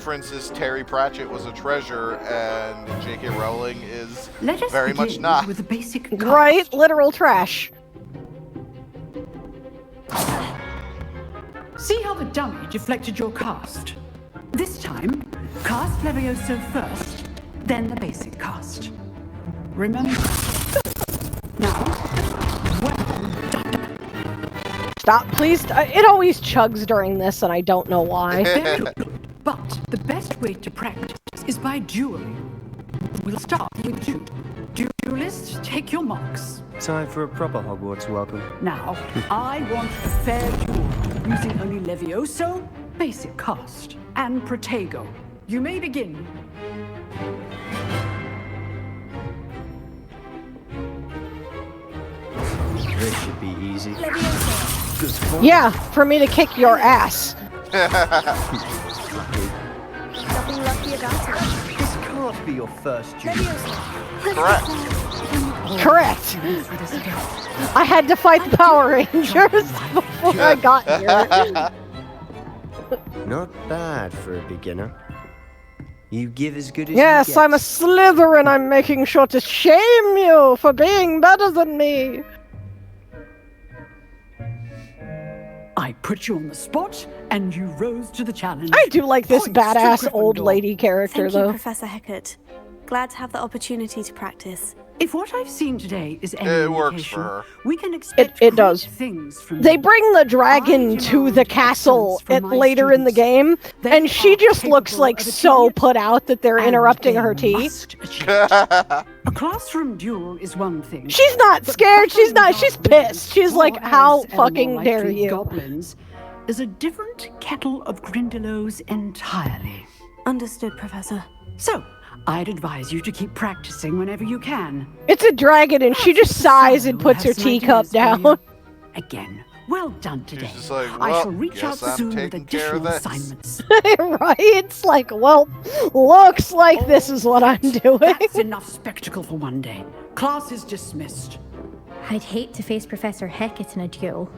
difference is Terry Pratchett was a treasure and J.K. Rowling is Let us very much begin not. with the basic cast. Right? Literal trash. See how the dummy deflected your cast? This time, cast Levioso first, then the basic cast. Remember? Now, well done. Stop, please. It always chugs during this, and I don't know why. Very good. But the best way to practice is by dueling. We'll start with two. Duelists, take your marks. Time for a proper Hogwarts welcome. Now, I want a fair duel, using only Levioso, basic cast, and Protego. You may begin. This should be easy. Levioso. Good sport. Yeah, for me to kick your ass. Nothing lucky about it. This can't be your first duel. Levioso. Correct. Correct. I had to fight the Power Rangers before I got here. Not bad for a beginner. You give as good as Yes, you get. I'm a Slytherin. I'm making sure to shame you for being better than me. I put you on the spot, and you rose to the challenge. I do like this Points to badass old Gryffindor. lady character, Thank you, though. Professor Hecat. Glad to have the opportunity to practice. If what I've seen today is any It works indication, for her. we can expect It great does. things from They you. bring the dragon I to demand the castle excellence from my later in the game, They and she are just looks capable like of so achieving it, put out that they're and interrupting they her tea. must achieve it. A classroom duel is one thing. She's not but scared. She's battling not. She's dark wizards, pissed. She's or like, as how Elmore fucking might dare treat you? Goblins is a different kettle of Grindylows entirely. Understood, Professor. So, I'd advise you to keep practicing whenever you can. It's a dragon, and she just sighs and puts her teacup down. Again, well done today. just like, I "Well, shall reach out guess I'm soon with taking care of additional this." assignments. Right? It's like, well, looks like this is what I'm doing. That's enough spectacle for one day. Class is dismissed. I'd hate to face Professor Hecat in a duel.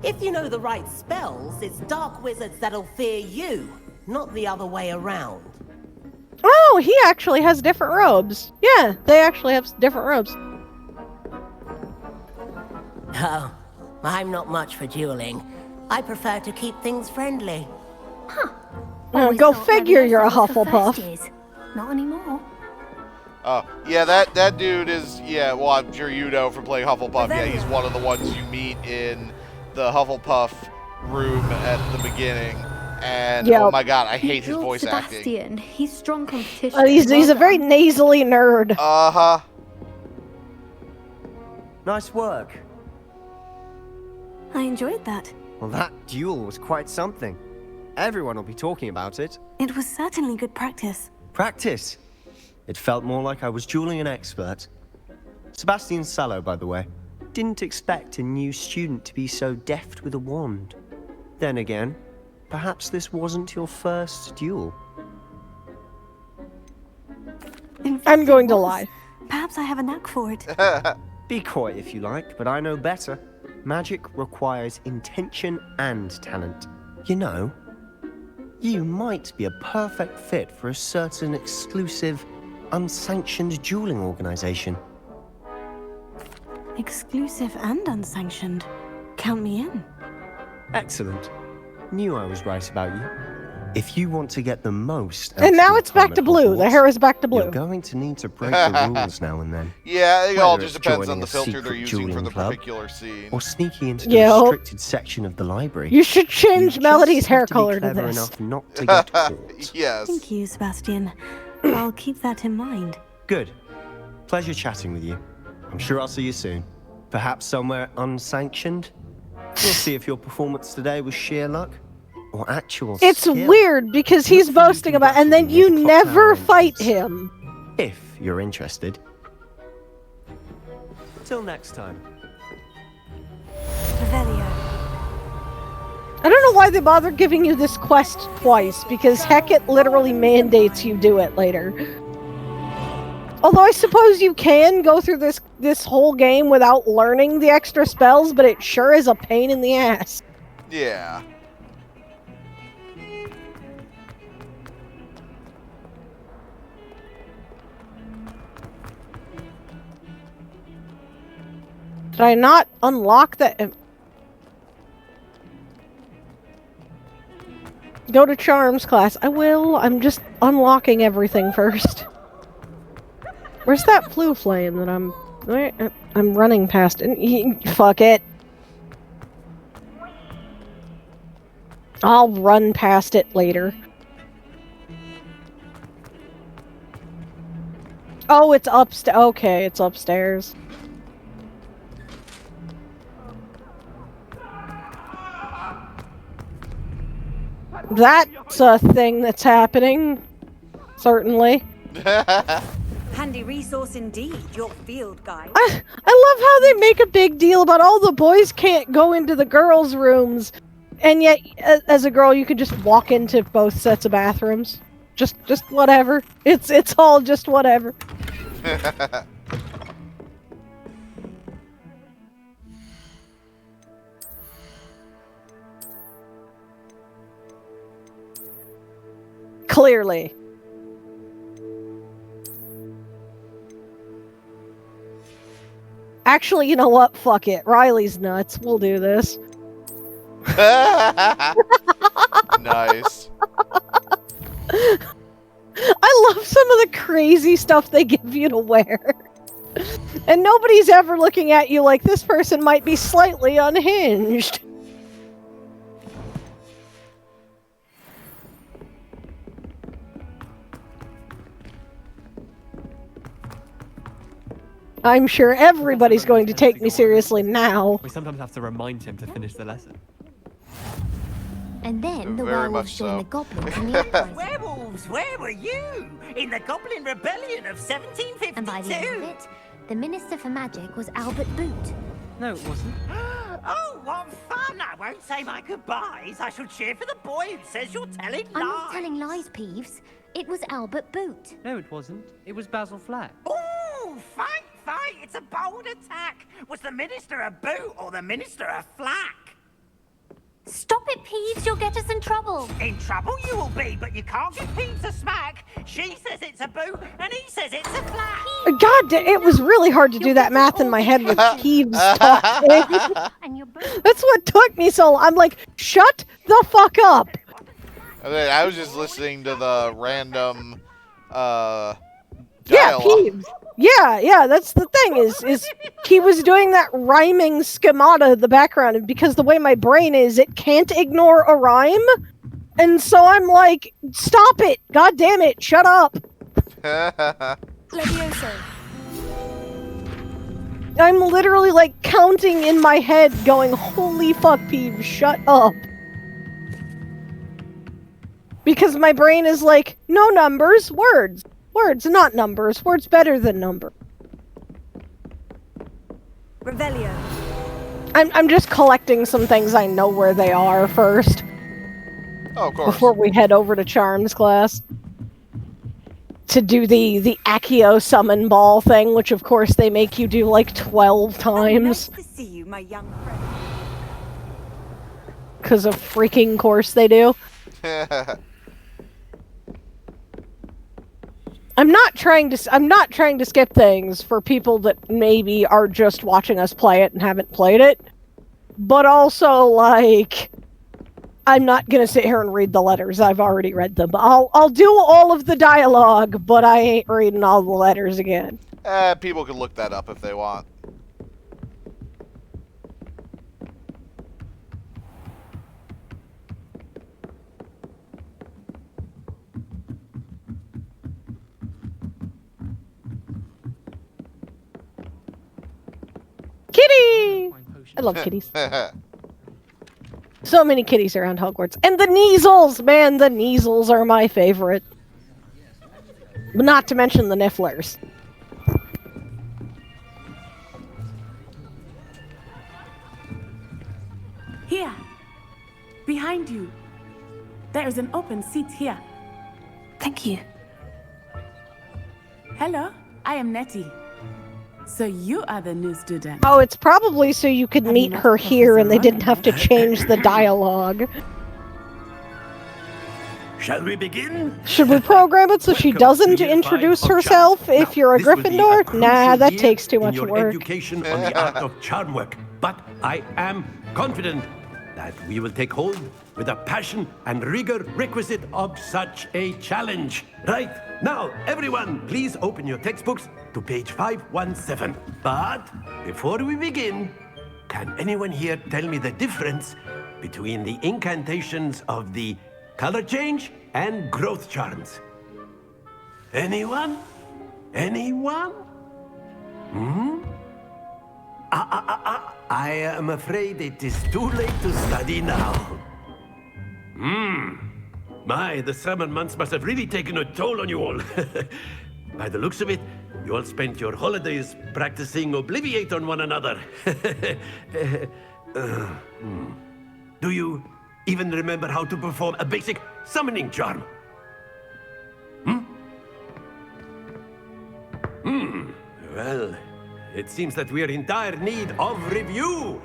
If you know the right spells, it's dark wizards that'll fear you, not the other way around. Oh, he actually has different robes. Yeah, they actually have different robes. Oh, I'm not much for dueling. I prefer to keep things friendly. Always Go thought figure, you're a Levioso was for Hufflepuff. first years. Not anymore. Oh, yeah, that dude is, yeah, well, I'm sure you know from playing Hufflepuff. Yeah, he's one of the ones you meet in the Hufflepuff room at the beginning. And, Yep. oh my god, I He hate his dueled voice acting. Sebastian. He's strong competition. He's a very nasally nerd. Uh-huh. Nice work. I enjoyed that. Well, that duel was quite something. Everyone will be talking about it. It was certainly good practice. Practice. It felt more like I was dueling an expert. Sebastian Sallow, by the way. Didn't expect a new student to be so deft with a wand. Then again, perhaps this wasn't your first duel. In fact, I'm going it to was. lie. Perhaps I have a knack for it. Be coy if you like, but I know better. Magic requires intention and talent. You know, you might be a perfect fit for a certain exclusive, unsanctioned dueling organization. Exclusive and unsanctioned. Count me in. Excellent. Knew I was right about you. If you want to get the most out And of now your it's back time to at blue. The Hogwarts, hair is back to you're blue. going to need to break the rules now and then. Yeah, it all Whether just it's depends on joining the a filter they're secret using for dueling the club, particular scene. Or sneaking into the Yeah. restricted section of the library. You should change You Melody's just hair have to be color to clever this. enough not to get caught. Yes. Thank you, Sebastian. I'll keep that in mind. Good. Pleasure chatting with you. I'm sure I'll see you soon. Perhaps somewhere unsanctioned? We'll see if your performance today was sheer luck or actual It's skill. weird because he's Look for you boasting about, and then congratulating you the clock never tower fight entrance. him. If you're interested. Till next time. Revelio. I don't know why they bothered giving you this quest twice, because Hecat literally mandates you do it later. Although I suppose you can go through this whole game without learning the extra spells, but it sure is a pain in the ass. Yeah. Did I not unlock that? Go to Charms class. I will. I'm just unlocking everything first. Where's that blue flame that I'm running past? Fuck it. I'll run past it later. Oh, it's upstairs. Okay, it's upstairs. That's a thing that's happening. Certainly. Handy resource indeed, your field guide. I love how they make a big deal about all the boys can't go into the girls' rooms, and yet, as a girl, you can just walk into both sets of bathrooms. Just whatever. It's all just whatever. Clearly. Actually, you know what? Fuck it. Riley's nuts. We'll do this. Nice. I love some of the crazy stuff they give you to wear. And nobody's ever looking at you like this person might be slightly unhinged. I'm sure everybody's going to take me seriously now. We sometimes have to remind him to finish the lesson. And then the Very werewolves much joined so. the goblins in the uprising. Werewolves, where were you? In the Goblin Rebellion of 1752? And by the end of it, the Minister for Magic was Albert Boot. No, it wasn't. Oh, what fun! I won't say my goodbyes. I shall cheer for the boy who says you're telling lies. I'm not telling lies, Peeves. It was Albert Boot. No, it wasn't. It was Basil Flack. Ooh, fight! It's a bold attack. Was the Minister a boot or the Minister a flack? Stop it, Peeves. You'll get us in trouble. In trouble you will be, but you can't get Peeves a smack. She says it's a boot, and he says it's a flack. God, it was really hard to do that math in my head with Peeves talking. And your boot. That's what took me so long. I'm like, shut the fuck up. I was just listening to the random Yeah, dialogue. Peeves. Yeah, that's the thing, is he was doing that rhyming schemata in the background, and because the way my brain is, it can't ignore a rhyme, and so I'm like, stop it! God damn it, shut up! Levioso. I'm literally like counting in my head going, holy fuck, Peeves, shut up. Because my brain is like, no numbers, words. Words, not numbers. Words better than number. Revelio. I'm just collecting some things I know where they are first. Oh, of course. Before we head over to Charms class. To do the Accio summon ball thing, which of course they make you do like 12 times. Nice to see you, my young friend. Because of freaking course they do. I'm not trying to skip things for people that maybe are just watching us play it and haven't played it. But also, like, I'm not gonna sit here and read the letters. I've already read them. I'll do all of the dialogue, but I ain't reading all the letters again. People can look that up if they want. Kitty! I love kitties. So many kitties around Hogwarts. And the Kneasels! Man, the Kneasels are my favorite. Not to mention the Nifflers. Here, behind you. There is an open seat here. Thank you. Hello, I am Nettie. So you are the new student. Oh, it's probably so you could Have meet you met her here and they Professor didn't have to change the dialogue. Shall we begin? Should we program it so she doesn't introduce herself if you're a Gryffindor? Nah, that takes too much your work. Education on the art of charm work, but I am confident that we will take hold with the passion and rigor requisite of such a challenge. Right, now, everyone, please open your textbooks to page 517. But before we begin, can anyone here tell me the difference between the incantations of the color change and growth charms? Anyone? Anyone? I am afraid it is too late to study now. My, the summer months must have really taken a toll on you all. By the looks of it, you all spent your holidays practicing Obliviate on one another. Do you even remember how to perform a basic summoning charm? Well, it seems that we are in dire need of review.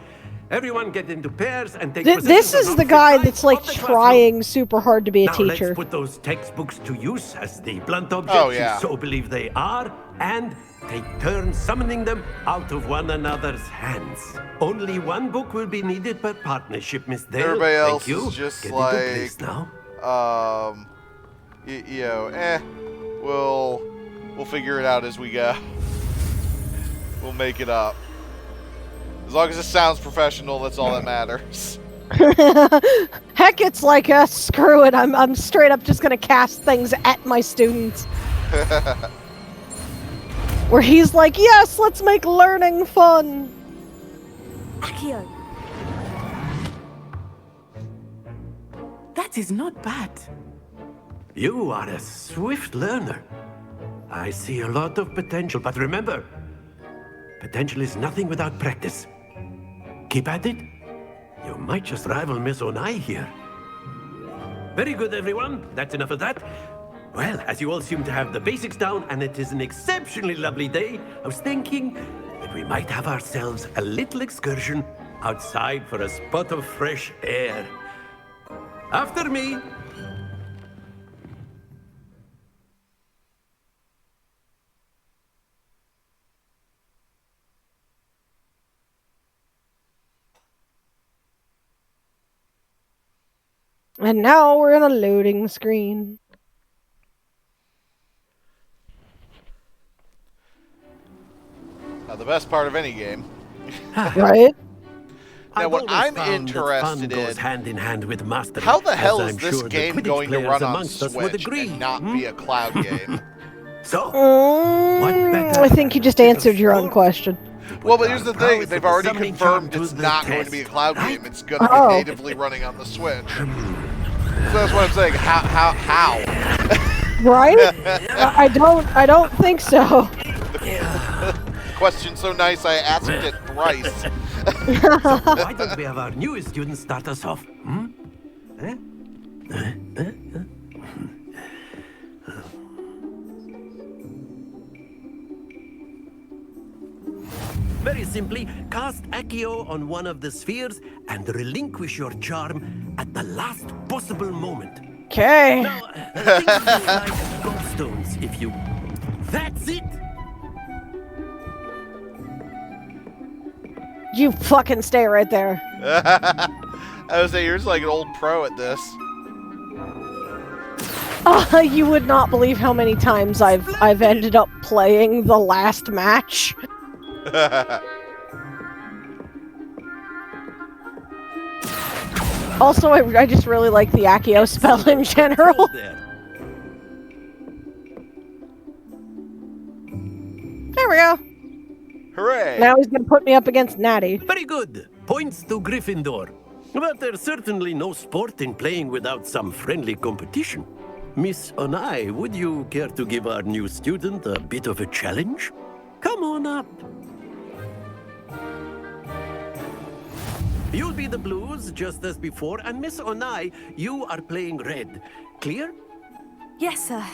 Everyone get into pairs and take This is the guy that's like trying super hard to be a now teacher. let's put those textbooks to use as the blunt objects yeah. you so believe they are, and take turns summoning them out of one another's hands. Only one book will be needed per partnership, Miss Dale. Everybody else Thank you. is just Get like, into place now. We'll figure it out as we go. We'll make it up. As long as it sounds professional, that's all that matters. Heck, it's like, screw it. I'm straight up just gonna cast things at my students. Where he's like, yes, let's make learning fun. Accio. That is not bad. You are a swift learner. I see a lot of potential, but remember, potential is nothing without practice. Keep at it. You might just rival Miss Onai here. Very good, everyone. That's enough of that. Well, as you all seem to have the basics down, and it is an exceptionally lovely day, I was thinking that we might have ourselves a little excursion outside for a spot of fresh air. After me. And now we're in a loading screen. The best part of any game. Right? Now, what I'm interested in, how the hell is this game going to run on Switch and not be a cloud game? So, I think you just answered your own question. Well, but here's the thing. They've already confirmed it's not going to be a cloud game. It's going to be natively running on the Switch. So that's what I'm saying. How? Right? I don't think so. Question so nice I asked it thrice. So why don't we have our newest student start us off? Very simply, cast Accio on one of the spheres and relinquish your charm at the last possible moment. Okay. Now, think of this like gobstones, if you... That's it! You fucking stay right there. I would say you're just like an old pro at this. You would not believe how many times I've ended up playing the last match. Also, I just really like the Accio spell in general. There we go. Hooray! Now he's gonna put me up against Natty. Very good. Points to Gryffindor. But there's certainly no sport in playing without some friendly competition. Miss Onai, would you care to give our new student a bit of a challenge? Come on up. You'll be the blues, just as before, and Miss Onai, you are playing red. Clear? Yes, sir.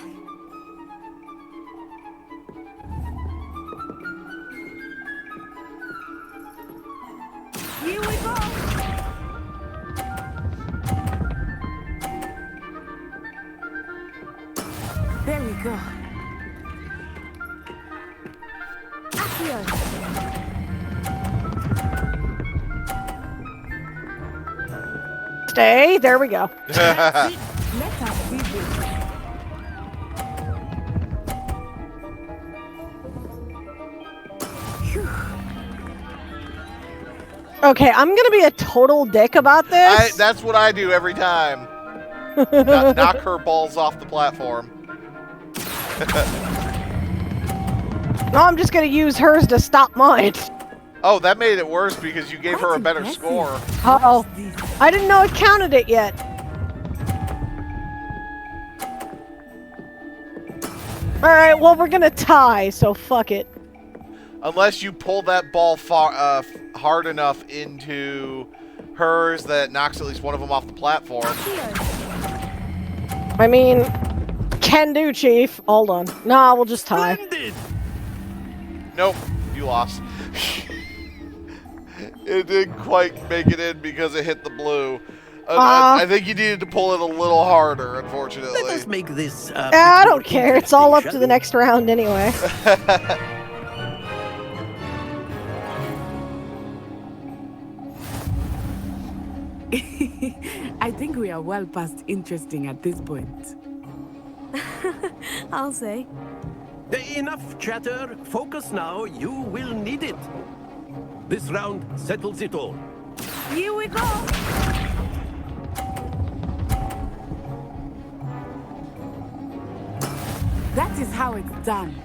Here we go! Stay. There we go. Let us see this. Okay, I'm gonna be a total dick about this. That's what I do every time. Knock her balls off the platform. No, I'm just gonna use hers to stop mine. Oh, that made it worse because you gave her a better score. Uh-oh. I didn't know it counted it yet. Alright, well, we're gonna tie, so fuck it. Unless you pull that ball hard enough into hers that knocks at least one of them off the platform. I mean, can do, Chief. Hold on. Nah, we'll just tie. Nope, you lost. It didn't quite make it in because it hit the blue. I think you needed to pull it a little harder, unfortunately. Let us make this. I don't care. It's all up to the next round anyway. I think we are well past interesting at this point. I'll say. Enough chatter. Focus now. You will need it. This round settles it all. Here we go. That is how it's done.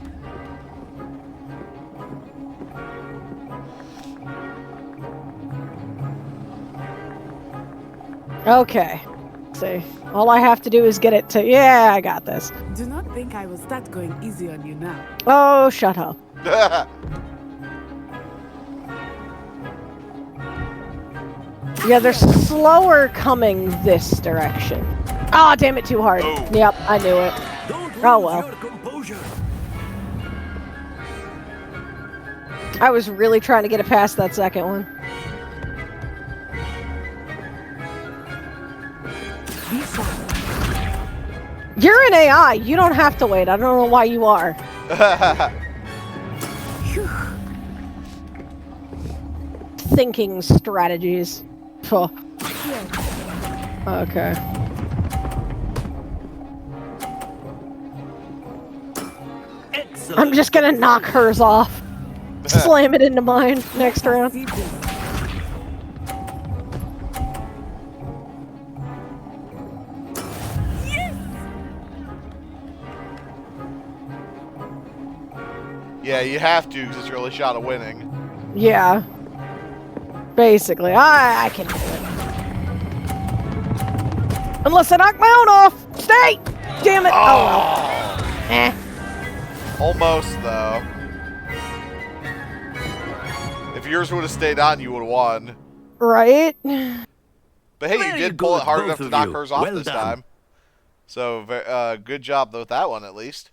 Okay. Let's see. All I have to do is get it to... Yeah, I got this. Do not think I will start going easy on you now. Oh, shut up. Yeah, they're slower coming this direction. Ah, oh, damn it, too hard. Oh. Yep, I knew it. Oh, well. I was really trying to get it past that second one. You're an AI. You don't have to wait. I don't know why you are. Thinking strategies. Puh. Okay. Excellent. I'm just gonna knock hers off. Slam it into mine next round. Yeah, you have to because it's your only shot of winning. Yeah. Basically, I can do it. Unless I knock my own off! Stay! Damn it! Oh, well. Eh. Almost, though. If yours would have stayed on, you would have won. Right? But hey, you did pull it hard enough to knock hers off this time. So, good job with that one, at least.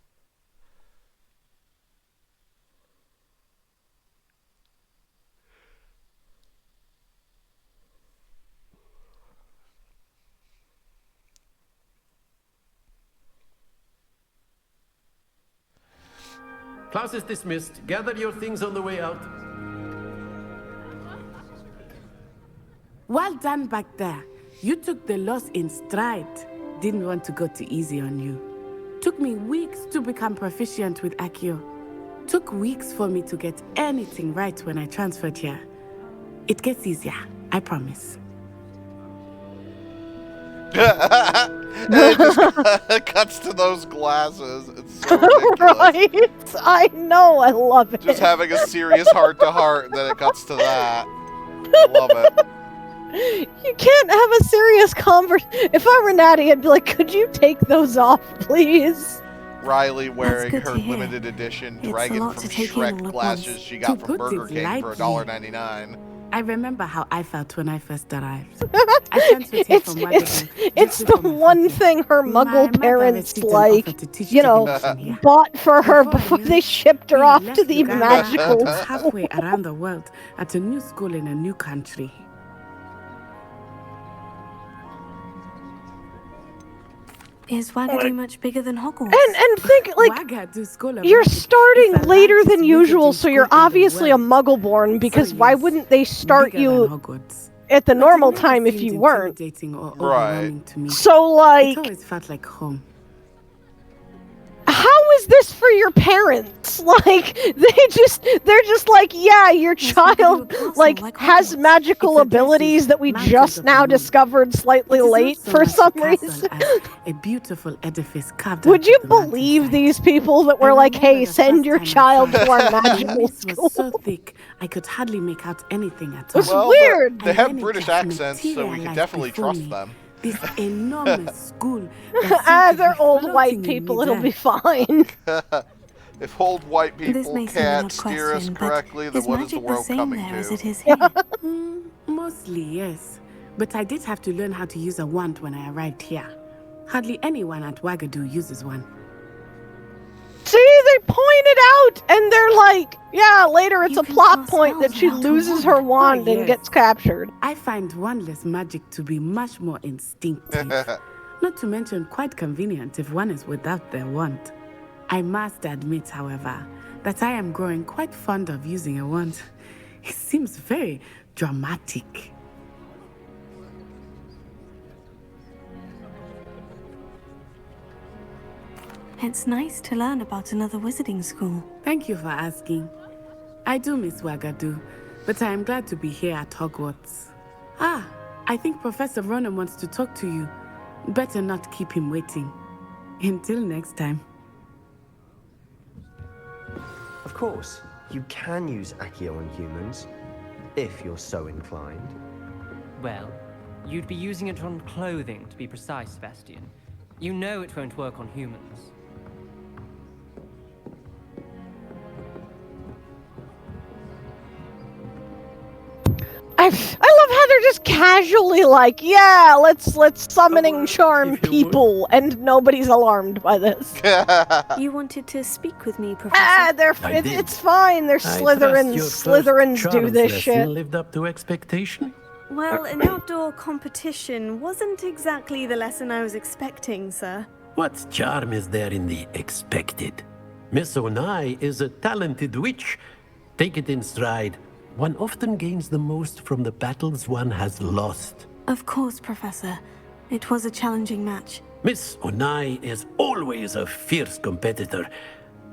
Class is dismissed. Gather your things on the way out. Well done back there. You took the loss in stride. Didn't want to go too easy on you. Took me weeks to become proficient with Accio. Took weeks for me to get anything right when I transferred here. It gets easier, I promise. And it just cuts to those glasses. It's so ridiculous. Right? I know, I love it. Just having a serious heart-to-heart, and then it cuts to that. I love it. You can't have a serious conversation. If I were Natty, I'd be like, could you take those off, please? Riley wearing her limited edition Dragon from Shrek glasses she got from Burger King for $1.99. I remember how I felt when I first arrived. I transferred here from it's the one thing her muggle parents, like, you know, bought for her before they shipped her off to the magical halfway around the world at a new school in a new country. Is Wagadu much bigger than Hogwarts? And think, like, Wagadu School of you're Magic starting is the later largest than usual, wizarding so you're school in the obviously a world. muggle-born, because So why yes, wouldn't they start bigger you than Hogwarts. at the But it normal never time if seemed you weren't? intimidating or Right. overwhelming to me. So, like, It always felt like home. how is this for your parents? Like, they're just like, yeah, your child, like, has magical abilities that we just now discovered slightly late for some reason. A beautiful edifice carved Would out you of the mountainside. believe these people that were I like, remember hey, the send first your time I child saw to our it. The magical mist school? was so thick, I could hardly make out anything at all. It's weird. They And have then it British just accents, so we can materialized definitely before trust me. them. This enormous school. They're old white people, it'll be fine. If old white This people may seem an can't odd steer us question, but correctly, then is what is the magic world same coming there as to? it is here? Mostly, yes. But I did have to learn how to use a wand when I arrived here. Hardly anyone at Wagadu uses one. See, they pointed out, and they're like, yeah, later it's a plot point that she loses her wand and yes. gets captured. I find wandless magic to be much more instinctive. Not to mention quite convenient if one is without their wand. I must admit, however, that I am growing quite fond of using a wand. It seems very dramatic. It's nice to learn about another wizarding school. Thank you for asking. I do miss Wagadu, but I am glad to be here at Hogwarts. Ah, I think Professor Ronan wants to talk to you. Better not keep him waiting. Until next time. Of course, you can use Accio on humans, if you're so inclined. Well, you'd be using it on clothing, to be precise, Sebastian. You know it won't work on humans. I love how they're just casually like, yeah, let's summoning charm people, and nobody's alarmed by this. You wanted to speak with me, Professor? It's fine. They're Slytherins. Slytherins do this shit. Lived up to expectation? Well, an outdoor competition wasn't exactly the lesson I was expecting, sir. What charm is there in the expected? Miss Onai is a talented witch. Take it in stride. One often gains the most from the battles one has lost. Of course, Professor. It was a challenging match. Miss Onai is always a fierce competitor,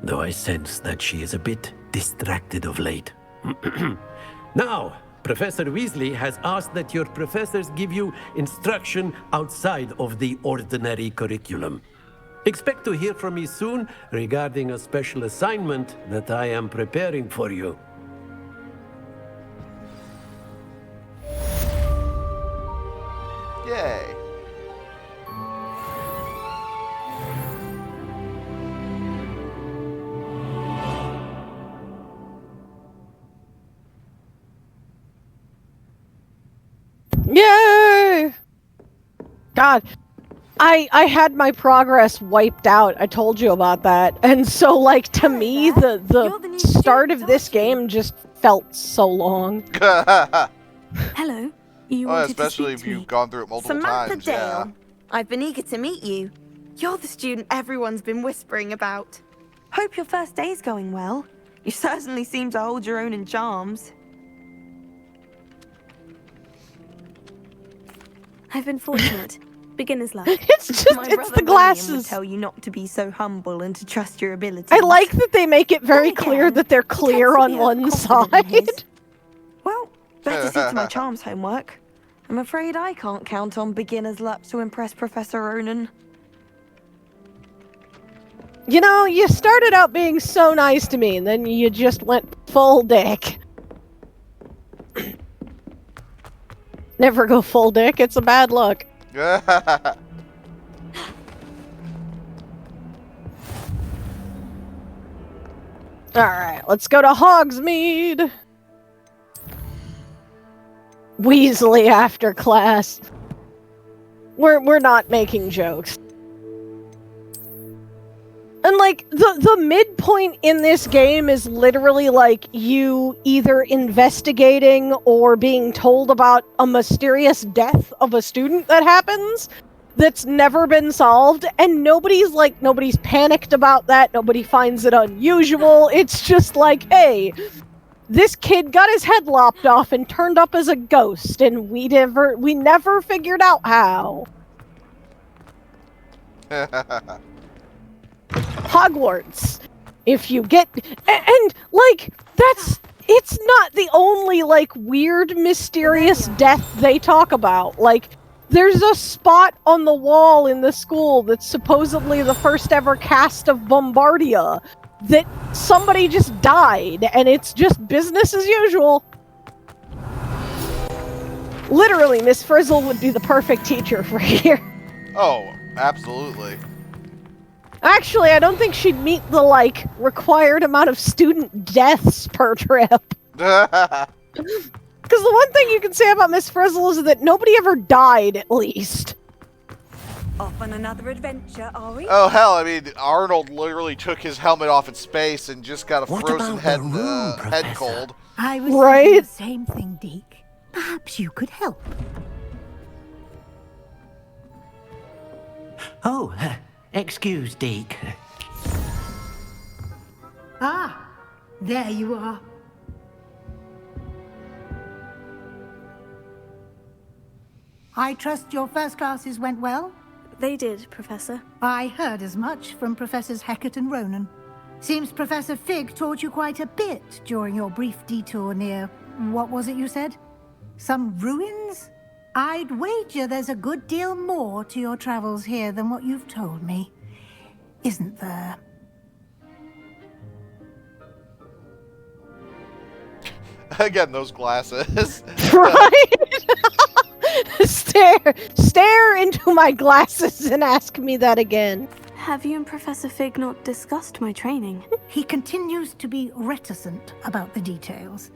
though I sense that she is a bit distracted of late. Now, Professor Weasley has asked that your professors give you instruction outside of the ordinary curriculum. Expect to hear from me soon regarding a special assignment that I am preparing for you. Yay. Yay! God, I had my progress wiped out. I told you about that. And so, like, to me, the start of this game just felt so long. Hello. You Oh, wanted especially to if speak to you've me. gone through it multiple Samantha times. Dale. Yeah. I've been eager to meet you. You're the student everyone's been whispering about. Hope your first day's going well. You certainly seem to hold your own in charms. I've been fortunate. Beginner's luck. It's just, My it's brother the William glasses. would tell you not to be so humble and to trust your abilities. I like that they make it very clear that they're clear on one side. Well, better see to my charms homework. I'm afraid I can't count on beginner's luck to impress Professor Ronan. You know, you started out being so nice to me, and then you just went full dick. Never go full dick, it's a bad look. Alright, let's go to Hogsmeade. Weasley after class. We're not making jokes. And like the midpoint in this game is literally like you either investigating or being told about a mysterious death of a student that happens. that's never been solved, and nobody's panicked about that. Nobody finds it unusual. It's just like, hey, this kid got his head lopped off and turned up as a ghost, and we never figured out how. Hogwarts. If you get and like it's not the only like weird mysterious death they talk about. Like there's a spot on the wall in the school that's supposedly the first ever cast of Bombardia that somebody just died, and it's just business as usual. Literally, Miss Frizzle would be the perfect teacher for here. Oh, absolutely. Actually, I don't think she'd meet the, like, required amount of student deaths per trip. Because the one thing you can say about Miss Frizzle is that nobody ever died, at least. Off on another adventure, are we? Oh, hell, I mean, Arnold literally took his helmet off in space and just got a frozen head cold. I was thinking the same thing, Deke. Perhaps you could help. Oh, excuse, Deke. Ah, there you are. I trust your first classes went well? They did, Professor. I heard as much from Professors Hecat and Ronan. Seems Professor Fig taught you quite a bit during your brief detour near... what was it you said? Some ruins? I'd wager there's a good deal more to your travels here than what you've told me. Isn't there? Again, those glasses. Right? Stare into my glasses and ask me that again. Have you and Professor Fig not discussed my training? He continues to be reticent about the details,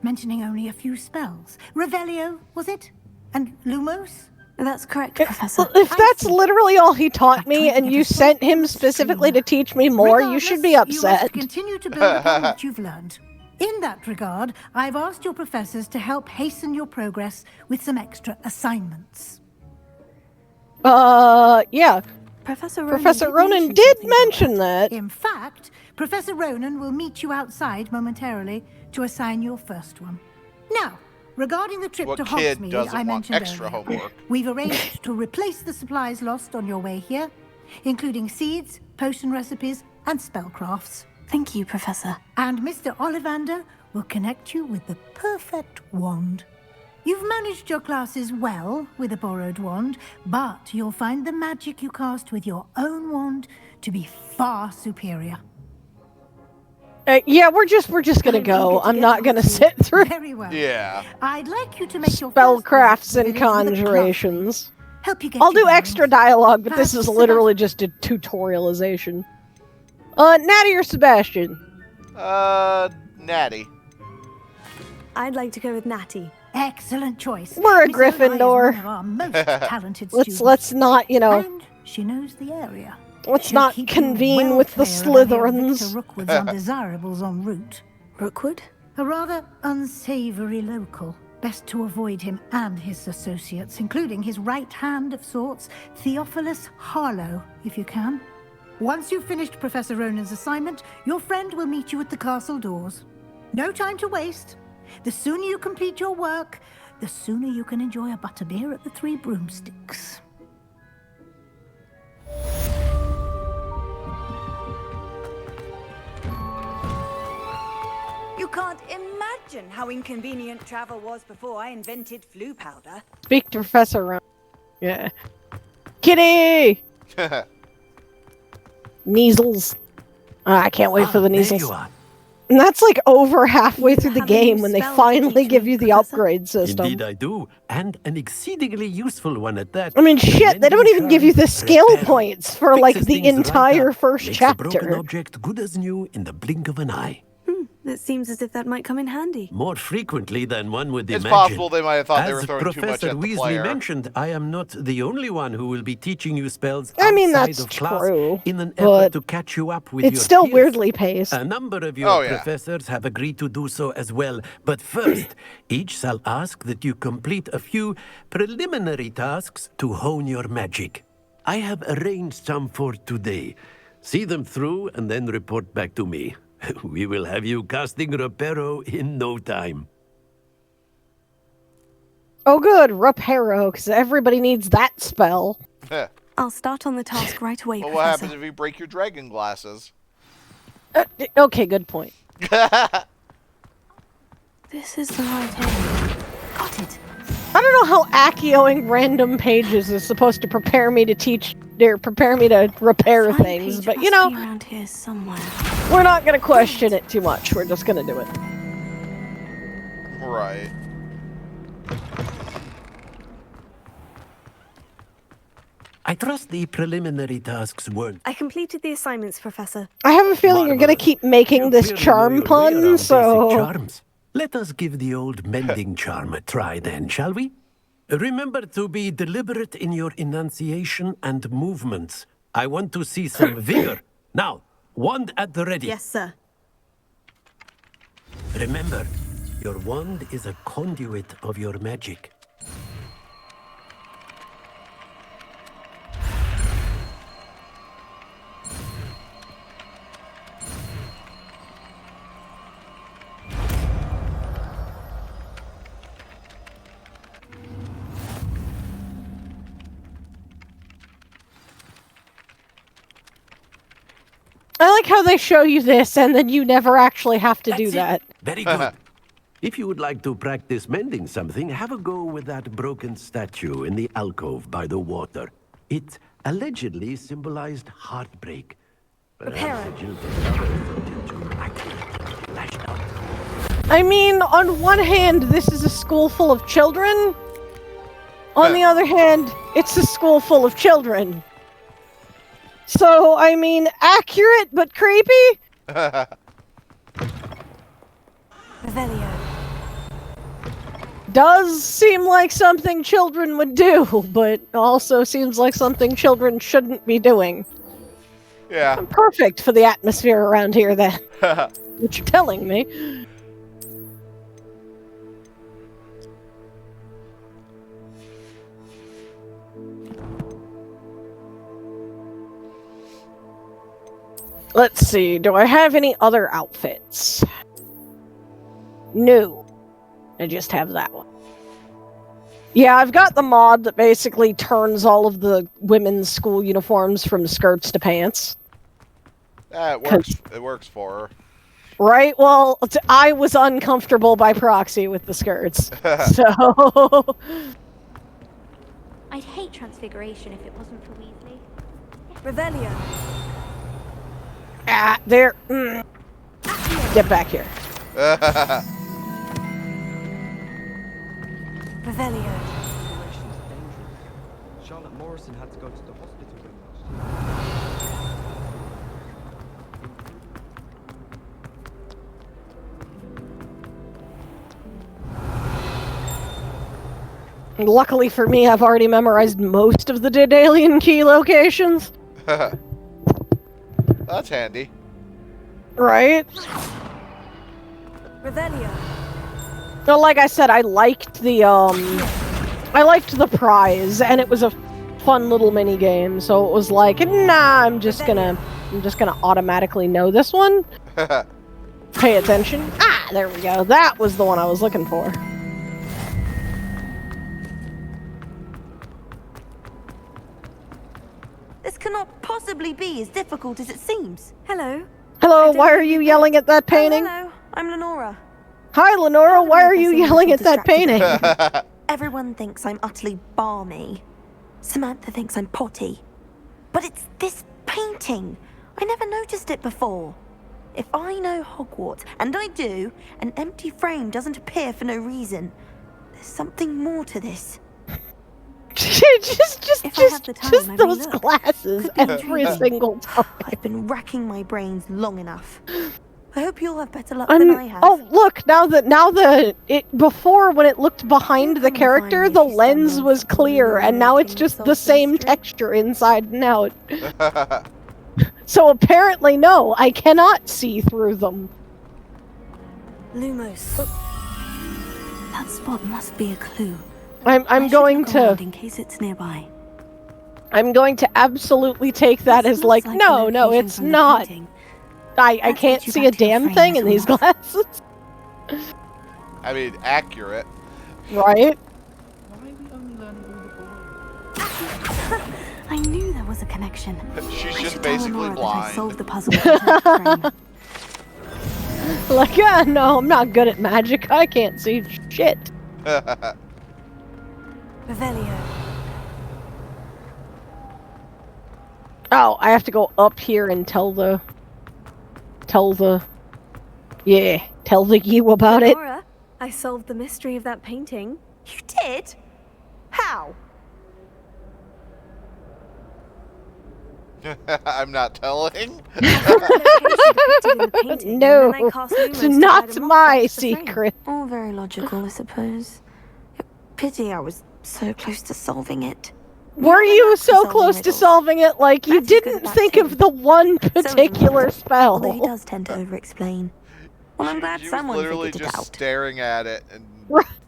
mentioning only a few spells. Revelio, was it? And Lumos? That's correct, Professor. If that's literally all he taught me, and you sent him specifically to teach me more, you should be upset. You must continue to build upon what you've learned. In that regard, I've asked your professors to help hasten your progress with some extra assignments. Yeah. Professor Ronan did mention that. In fact, Professor Ronan will meet you outside momentarily to assign your first one. Now, regarding the trip to Hogsmeade I mentioned extra earlier, homework? We've arranged to replace the supplies lost on your way here, including seeds, potion recipes, and spellcrafts. Thank you, Professor. And Mr. Ollivander will connect you with the perfect wand. You've managed your classes well with a borrowed wand, but you'll find the magic you cast with your own wand to be far superior. Yeah, we're just gonna go. I'm not gonna sit through. Very well. Yeah. I'd like you to make your spellcrafts and conjurations. Help you get I'll do extra dialogue, but this is literally just a tutorialization. Natty or Sebastian? Natty. I'd like to go with Natty. Excellent choice. We're a Miss Gryffindor. Eli is one of our most talented Let's not, And she knows the area. Let's not convene with the Slytherins. Rookwood's undesirables en route. Rookwood? A rather unsavory local. Best to avoid him and his associates, including his right hand of sorts, Theophilus Harlow, if you can. Once you've finished Professor Ronan's assignment, your friend will meet you at the castle doors. No time to waste. The sooner you complete your work, the sooner you can enjoy a butterbeer at the Three Broomsticks. You can't imagine how inconvenient travel was before I invented flu powder. Speak to Professor Ronan. Yeah. Kitty! Measles. I can't wait for the measles. And that's like over halfway through the game when they finally give you the upgrade system. Indeed I do, and an exceedingly useful one at that. I mean, shit, they don't even give you the skill points for like the entire first chapter. A broken object good as new in the blink of an eye. The It seems as if that might come in handy. More frequently than one would It's imagine. possible they might have thought they were As throwing too much Professor at the Weasley player. mentioned, I am not the only one who will be teaching you spells I mean, outside that's of class true, in an but effort to catch you up with it's your still peers. weirdly paced. A number of your Oh, yeah. professors have agreed to do so as well. But first, each shall ask that you complete a few preliminary tasks to hone your magic. I have arranged some for today. See them through and then report back to me. We will have you casting Reparo in no time. Oh good, Reparo, because everybody needs that spell. I'll start on the task right away, Well, what Professor. happens if you break your dragon glasses? Okay, good point. This is the right end. Got it. I don't know how Accio-ing random pages is supposed to prepare me to teach, or prepare me to repair Sign things, page but must you know, be around here somewhere. we're not gonna question it too much. We're just gonna do it. Right. I trust the preliminary tasks weren't. I completed the assignments, Professor. I have a feeling you're gonna keep making this Clearly know charm your way pun, around basic so... charms. Let us give the old mending charm a try then, shall we? Remember to be deliberate in your enunciation and movements. I want to see some vigor. Now, wand at the ready. Yes, sir. Remember, your wand is a conduit of your magic. I like how they show you this and then you never actually have to do That's that. Very good. If you would like to practice mending something, have a go with that broken statue in the alcove by the water. It allegedly symbolized heartbreak. Perhaps the jilted lover thought it too accurate. Lashed out. I mean, on one hand, this is a school full of children. On the other hand, it's a school full of children. So, I mean, accurate but creepy? Revelio. Does seem like something children would do, but also seems like something children shouldn't be doing. Yeah. Perfect for the atmosphere around here, then. What you're telling me. Let's see, do I have any other outfits? No. I just have that one. Yeah, I've got the mod that basically turns all of the women's school uniforms from skirts to pants. It works. It works for her. Right? Well, I was uncomfortable by proxy with the skirts. So... I'd hate Transfiguration if it wasn't for Weasley. Revelio. Ah, there. Get back here. Revelio. Charlotte Morrison had to go to the hospital last year. Luckily for me, I've already memorized most of the Daedalian key locations. That's handy. Right? Revelio. So, like I said, I liked the prize, and it was a fun little mini game. So it was like, nah, I'm just gonna automatically know this one. Pay attention. Ah, there we go. That was the one I was looking for. This cannot possibly be as difficult as it seems. Hello. Hello, why are you yelling at that painting? Hello, I'm Lenora. Hi, Lenora, why are you yelling at that painting? Everyone thinks I'm utterly balmy. Samantha thinks I'm potty. But it's this painting. I never noticed it before. If I know Hogwarts, and I do, an empty frame doesn't appear for no reason. There's something more to this. just I may those look. glasses Could be every intriguing. single time. I've been racking my brains long enough. I hope you'll have better luck than I have. Oh, look! Before when it looked behind the character, the lens was clear, and now it's just the same texture inside and out. So apparently, no, I cannot see through them. Lumos. That spot must be a clue. I'm going to. In case it's nearby. I'm going to absolutely take that as like, no, it's not. I can't see a damn thing in these glasses. I mean, accurate. Right? I knew there was a connection. She's just basically blind. I solved the puzzle with the frame. Like, yeah, no, I'm not good at magic. I can't see shit. Revelio. Oh, I have to go up here and tell the you about it. Laura, I solved the mystery of that painting. You did? How? I'm not telling. No, it's not my secret. All very logical, I suppose. Pity I was so close to solving it. Were you so close to solving it, like you didn't think of the one particular spell? Although he does tend to over-explain. Well, I'm glad someone literally figured it just out. staring at it and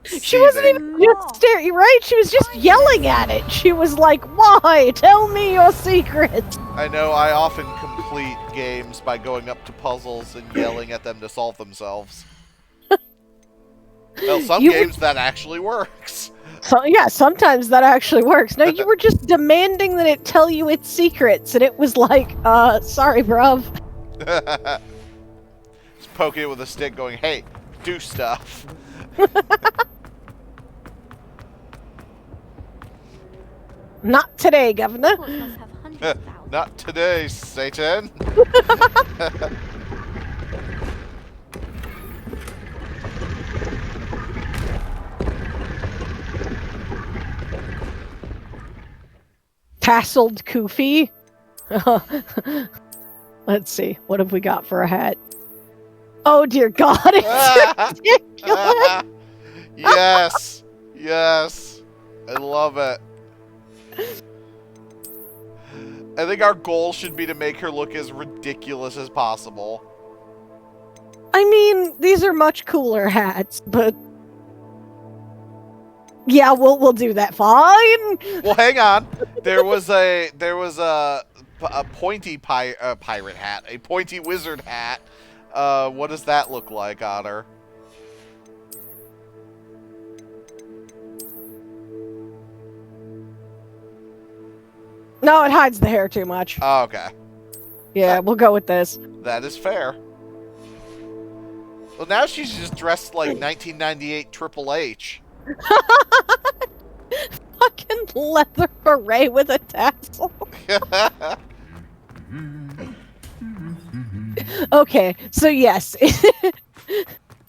She wasn't even just staring, right? She was just yelling at it. She was like, "Why? Tell me your secret." I know I often complete games by going up to puzzles and yelling at them to solve themselves. Well, some games that actually works. So yeah, sometimes that actually works. No, you were just demanding that it tell you its secrets, and it was like, sorry, bruv. Just poking it with a stick going, hey, do stuff. Not today, Governor. Not today, Satan. Tasseled Kufi. Let's see. What have we got for a hat? Oh dear God, it's ridiculous. Yes. Yes. I love it. I think our goal should be to make her look as ridiculous as possible. I mean, these are much cooler hats, but yeah, we'll do that. Fine. Well, hang on. There was a pointy pirate hat, a pointy wizard hat. What does that look like on her? No, it hides the hair too much. Oh, okay. Yeah, we'll go with this. That is fair. Well, now she's just dressed like 1998 Triple H. Fucking leather beret with a tassel. Okay, so yes.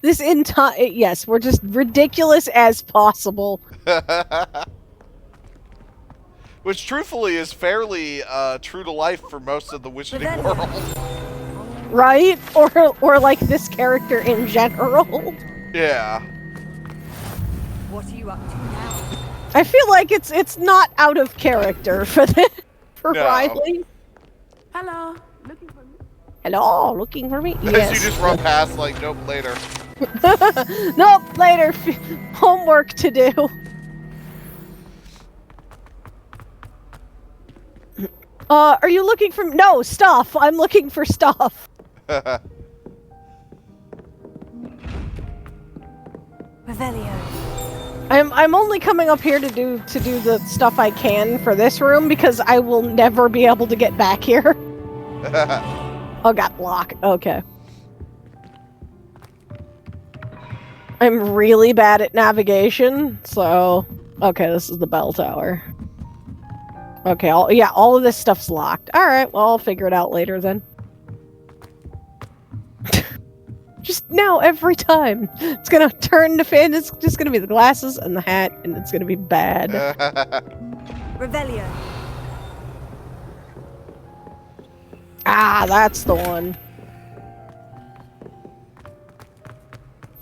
This entire... Yes, we're just ridiculous as possible. Which, truthfully, is fairly true to life for most of the wizarding world. Right? Or like this character in general. Yeah. What are you up to now? I feel like it's not out of character for Riley. Hello. Looking for me? Hello, looking for me? Yes. You just run past like, nope, later. Nope, later. Homework to do. Are you looking for... No, stuff. I'm looking for stuff. Revelio. I'm only coming up here to do the stuff I can for this room because I will never be able to get back here. Oh, got block. Okay. I'm really bad at navigation, so... Okay, this is the bell tower. Okay, all of this stuff's locked. Alright, well, I'll figure it out later then. Just now, every time. It's gonna turn the fan, it's just gonna be the glasses and the hat, and it's gonna be bad. Revelio. Ah, that's the one.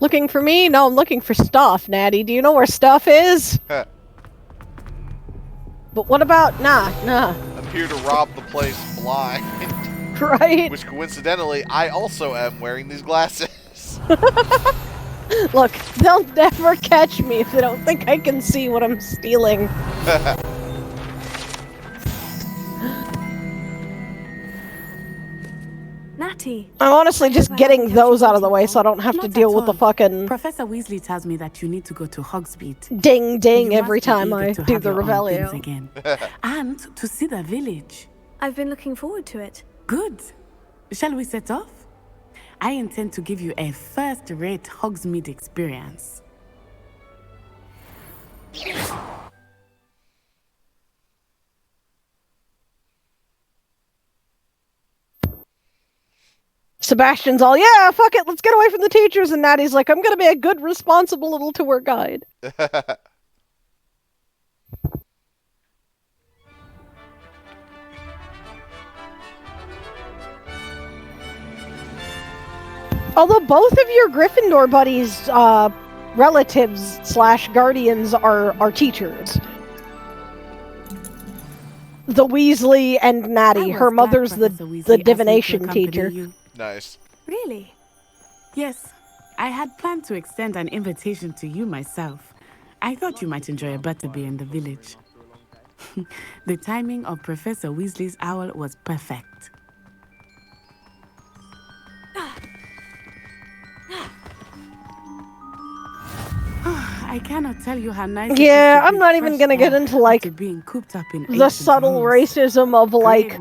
Looking for me? No, I'm looking for stuff, Natty. Do you know where stuff is? But what about... Nah. I'm here to rob the place blind. Right? Which, coincidentally, I also am wearing these glasses. Look, they'll never catch me if they don't think I can see what I'm stealing. Natty. I'm honestly just getting those out of the way so I don't have to deal with the fucking... Professor Weasley tells me that you need to go to Hogsmeade. Ding ding You every must be time eager I to do have the your own things Revelio. again. And to see the village. I've been looking forward to it. Good. Shall we set off? I intend to give you a first-rate Hogsmeade experience. Sebastian's all, yeah, fuck it, let's get away from the teachers, and Natty's like, I'm gonna be a good, responsible little tour guide. Although both of your Gryffindor buddies, relatives / guardians are teachers. The Weasley and Natty. Her mother's the divination teacher. Nice. Really? Yes. I had planned to extend an invitation to you myself. I thought you might enjoy a butterbeer in the village. The timing of Professor Weasley's owl was perfect. I cannot tell you how nice. Yeah, I'm not even gonna get into like being cooped up in the subtle racism of like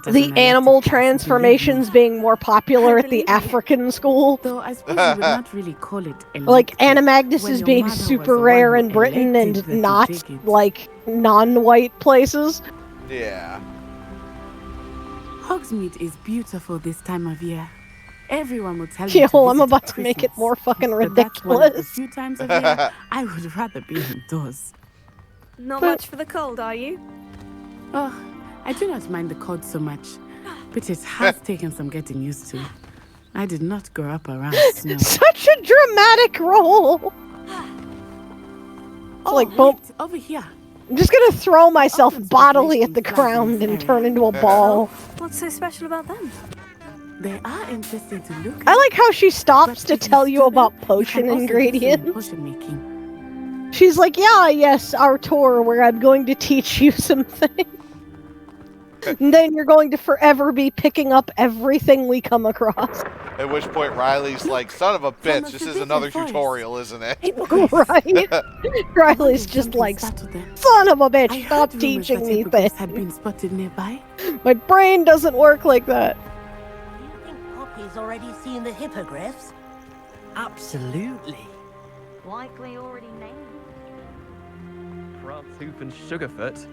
the animal transformations being more popular at the African school. Though I suppose you would not really call it like Animagus is being super rare in Britain and not like non-white places. Yeah. Hogsmeade is beautiful this time of year. Everyone will tell you. Yeah, well, I'm about to make it more fucking ridiculous. A few times a year, I would rather be indoors. Not much for the cold, are you? Oh, I do not mind the cold so much, but it has taken some getting used to. I did not grow up around snow. Such a dramatic role. Like, boom. Over here. I'm just gonna throw myself bodily at the ground and turn into a ball. What's so special about them? They are interesting to look at. I like how she stops to tell you about potion ingredients. Potion making. She's like, yeah, yes, our tour where I'm going to teach you some things. And then you're going to forever be picking up everything we come across. At which point Riley's like, son of a bitch, this is another tutorial, isn't it? Right? Riley's just like, son of a bitch, stop teaching me things. Had been spotted nearby. My brain doesn't work like that. Poppy's already seen the hippogriffs? Absolutely. Likely already named. Prance Hoof and Sugarfoot.